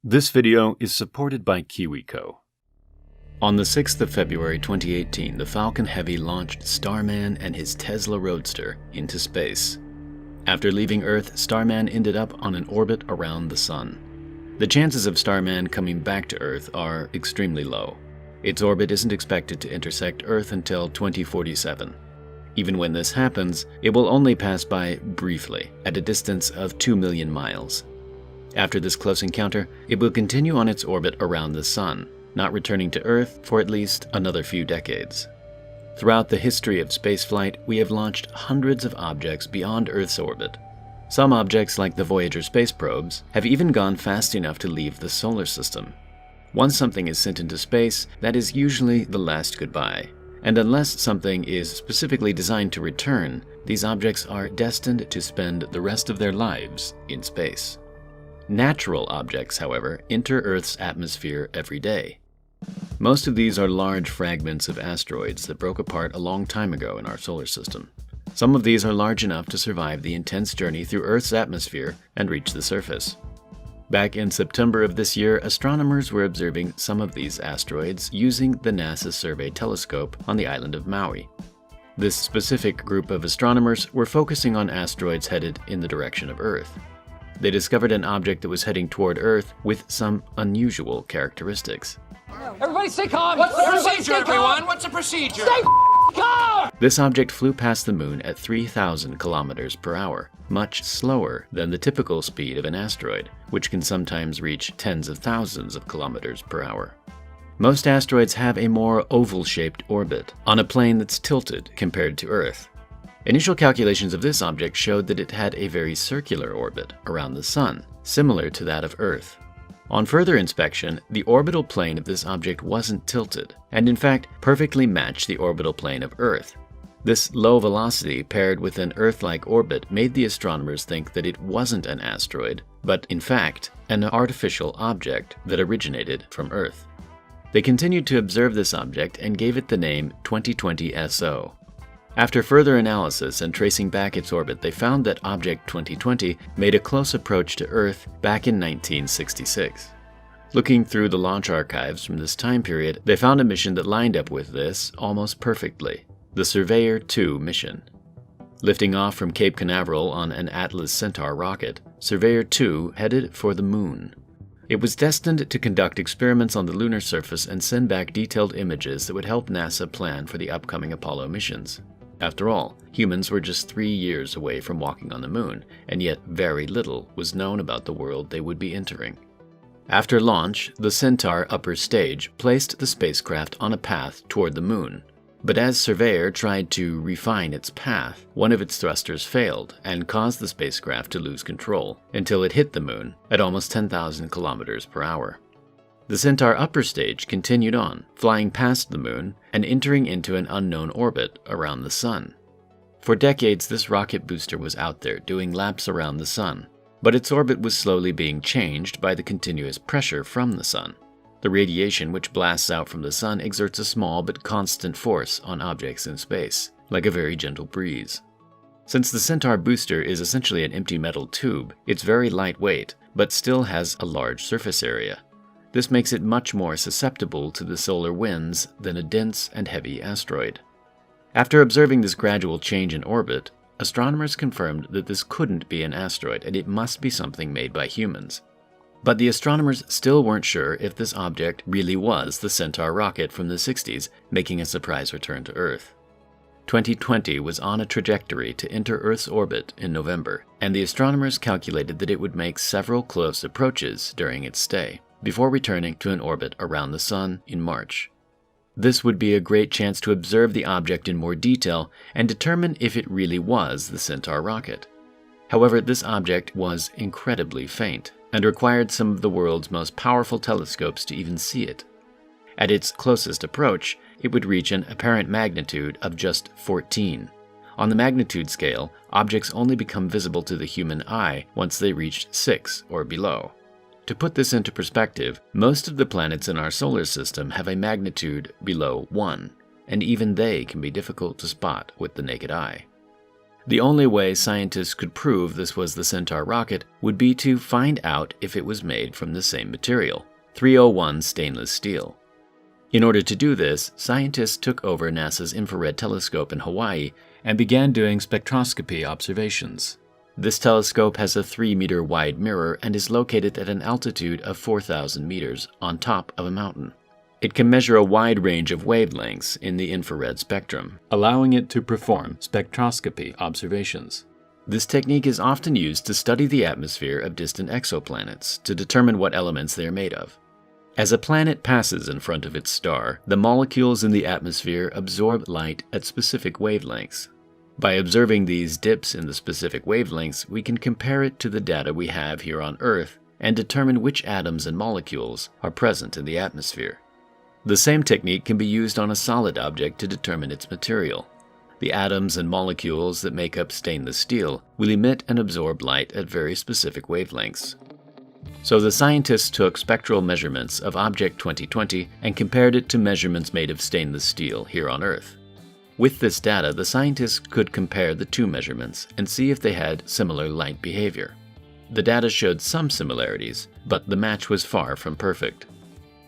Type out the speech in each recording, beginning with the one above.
This video is supported by KiwiCo. On the 6th of February 2018, the Falcon Heavy launched Starman and his Tesla Roadster into space. After leaving Earth, Starman ended up on an orbit around the Sun. The chances of Starman coming back to Earth are extremely low. Its orbit isn't expected to intersect Earth until 2047. Even when this happens, it will only pass by briefly, at a distance of 2 million miles. After this close encounter, it will continue on its orbit around the Sun, not returning to Earth for at least another few decades. Throughout the history of spaceflight, we have launched hundreds of objects beyond Earth's orbit. Some objects, like the Voyager space probes, have even gone fast enough to leave the solar system. Once something is sent into space, that is usually the last goodbye. And unless something is specifically designed to return, these objects are destined to spend the rest of their lives in space. Natural objects, however, enter Earth's atmosphere every day. Most of these are large fragments of asteroids that broke apart a long time ago in our solar system. Some of these are large enough to survive the intense journey through Earth's atmosphere and reach the surface. Back in September of this year, astronomers were observing some of these asteroids using the NASA Survey telescope on the island of Maui. This specific group of astronomers were focusing on asteroids headed in the direction of Earth. They discovered an object that was heading toward Earth with some unusual characteristics. Everybody stay calm! What's the procedure, everyone? What's the procedure? Stay calm! This object flew past the Moon at 3,000 kilometers per hour, much slower than the typical speed of an asteroid, which can sometimes reach tens of thousands of kilometers per hour. Most asteroids have a more oval-shaped orbit, on a plane that's tilted compared to Earth. Initial calculations of this object showed that it had a very circular orbit around the Sun, similar to that of Earth. On further inspection, the orbital plane of this object wasn't tilted, and in fact perfectly matched the orbital plane of Earth. This low velocity paired with an Earth-like orbit made the astronomers think that it wasn't an asteroid, but in fact an artificial object that originated from Earth. They continued to observe this object and gave it the name 2020 SO. After further analysis and tracing back its orbit, they found that Object 2020 made a close approach to Earth back in 1966. Looking through the launch archives from this time period, they found a mission that lined up with this almost perfectly: the Surveyor 2 mission. Lifting off from Cape Canaveral on an Atlas Centaur rocket, Surveyor 2 headed for the Moon. It was destined to conduct experiments on the lunar surface and send back detailed images that would help NASA plan for the upcoming Apollo missions. After all, humans were just 3 years away from walking on the Moon, and yet very little was known about the world they would be entering. After launch, the Centaur upper stage placed the spacecraft on a path toward the Moon. But as Surveyor tried to refine its path, one of its thrusters failed and caused the spacecraft to lose control until it hit the Moon at almost 10,000 kilometers per hour. The Centaur upper stage continued on, flying past the Moon and entering into an unknown orbit around the Sun. For decades, this rocket booster was out there doing laps around the Sun, but its orbit was slowly being changed by the continuous pressure from the Sun. The radiation which blasts out from the Sun exerts a small but constant force on objects in space, like a very gentle breeze. Since the Centaur booster is essentially an empty metal tube, it's very lightweight, but still has a large surface area. This makes it much more susceptible to the solar winds than a dense and heavy asteroid. After observing this gradual change in orbit, astronomers confirmed that this couldn't be an asteroid and it must be something made by humans. But the astronomers still weren't sure if this object really was the Centaur rocket from the 60s making a surprise return to Earth. 2020 was on a trajectory to enter Earth's orbit in November, and the astronomers calculated that it would make several close approaches during its stay, before returning to an orbit around the Sun in March. This would be a great chance to observe the object in more detail and determine if it really was the Centaur rocket. However, this object was incredibly faint and required some of the world's most powerful telescopes to even see it. At its closest approach, it would reach an apparent magnitude of just 14. On the magnitude scale, objects only become visible to the human eye once they reach 6 or below. To put this into perspective, most of the planets in our solar system have a magnitude below 1, and even they can be difficult to spot with the naked eye. The only way scientists could prove this was the Centaur rocket would be to find out if it was made from the same material, 301 stainless steel. In order to do this, scientists took over NASA's infrared telescope in Hawaii and began doing spectroscopy observations. This telescope has a 3-meter wide mirror and is located at an altitude of 4,000 meters on top of a mountain. It can measure a wide range of wavelengths in the infrared spectrum, allowing it to perform spectroscopy observations. This technique is often used to study the atmosphere of distant exoplanets to determine what elements they are made of. As a planet passes in front of its star, the molecules in the atmosphere absorb light at specific wavelengths. By observing these dips in the specific wavelengths, we can compare it to the data we have here on Earth and determine which atoms and molecules are present in the atmosphere. The same technique can be used on a solid object to determine its material. The atoms and molecules that make up stainless steel will emit and absorb light at very specific wavelengths. So the scientists took spectral measurements of Object 2020 and compared it to measurements made of stainless steel here on Earth. With this data, the scientists could compare the two measurements and see if they had similar light behavior. The data showed some similarities, but the match was far from perfect.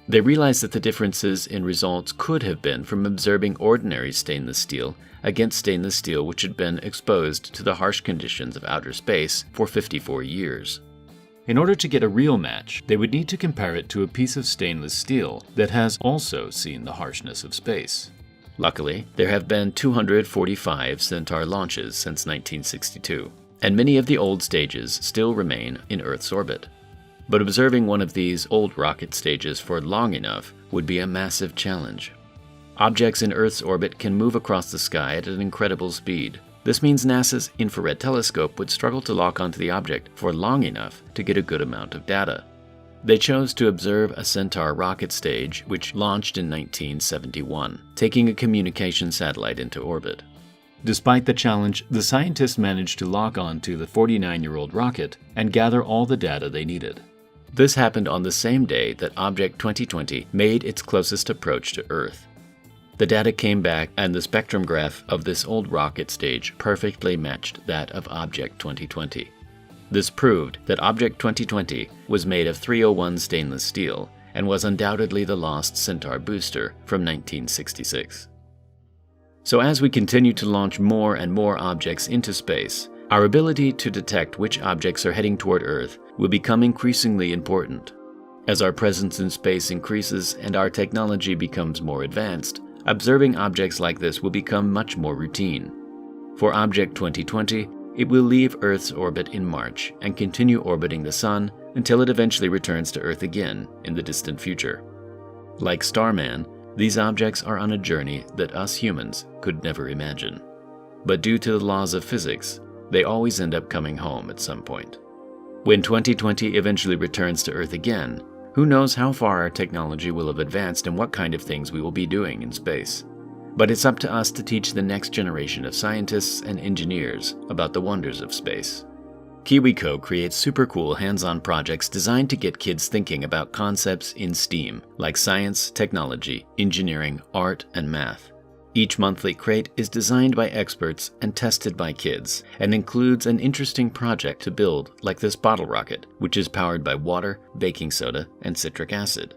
They realized that the differences in results could have been from observing ordinary stainless steel against stainless steel which had been exposed to the harsh conditions of outer space for 54 years. In order to get a real match, they would need to compare it to a piece of stainless steel that has also seen the harshness of space. Luckily, there have been 245 Centaur launches since 1962, and many of the old stages still remain in Earth's orbit. But observing one of these old rocket stages for long enough would be a massive challenge. Objects in Earth's orbit can move across the sky at an incredible speed. This means NASA's infrared telescope would struggle to lock onto the object for long enough to get a good amount of data. They chose to observe a Centaur rocket stage which launched in 1971, taking a communication satellite into orbit. Despite the challenge, the scientists managed to lock on to the 49-year-old rocket and gather all the data they needed. This happened on the same day that Object 2020 made its closest approach to Earth. The data came back and the spectrum graph of this old rocket stage perfectly matched that of Object 2020. This proved that Object 2020 was made of 301 stainless steel and was undoubtedly the lost Centaur booster from 1966. So as we continue to launch more and more objects into space, our ability to detect which objects are heading toward Earth will become increasingly important. As our presence in space increases and our technology becomes more advanced, observing objects like this will become much more routine. For Object 2020, it will leave Earth's orbit in March and continue orbiting the Sun until it eventually returns to Earth again in the distant future. Like Starman, these objects are on a journey that us humans could never imagine. But due to the laws of physics, they always end up coming home at some point. When 2020 eventually returns to Earth again, who knows how far our technology will have advanced and what kind of things we will be doing in space. But it's up to us to teach the next generation of scientists and engineers about the wonders of space. KiwiCo creates super cool hands-on projects designed to get kids thinking about concepts in STEAM, like science, technology, engineering, art, and math. Each monthly crate is designed by experts and tested by kids, and includes an interesting project to build, like this bottle rocket, which is powered by water, baking soda, and citric acid.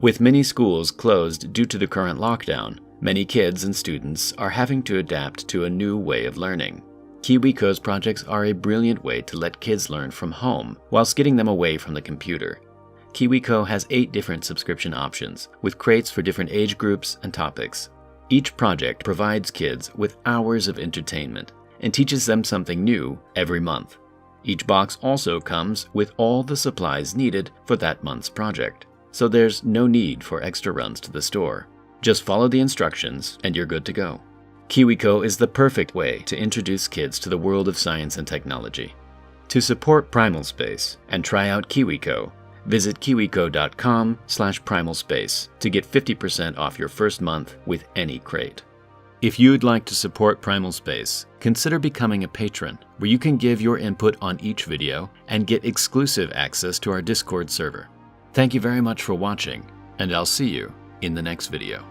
With many schools closed due to the current lockdown, many kids and students are having to adapt to a new way of learning. KiwiCo's projects are a brilliant way to let kids learn from home whilst getting them away from the computer. KiwiCo has 8 different subscription options, with crates for different age groups and topics. Each project provides kids with hours of entertainment and teaches them something new every month. Each box also comes with all the supplies needed for that month's project, so there's no need for extra runs to the store. Just follow the instructions and you're good to go. KiwiCo is the perfect way to introduce kids to the world of science and technology. To support Primal Space and try out KiwiCo, visit kiwico.com/primalspace to get 50% off your first month with any crate. If you'd like to support Primal Space, consider becoming a patron, where you can give your input on each video and get exclusive access to our Discord server. Thank you very much for watching, and I'll see you in the next video.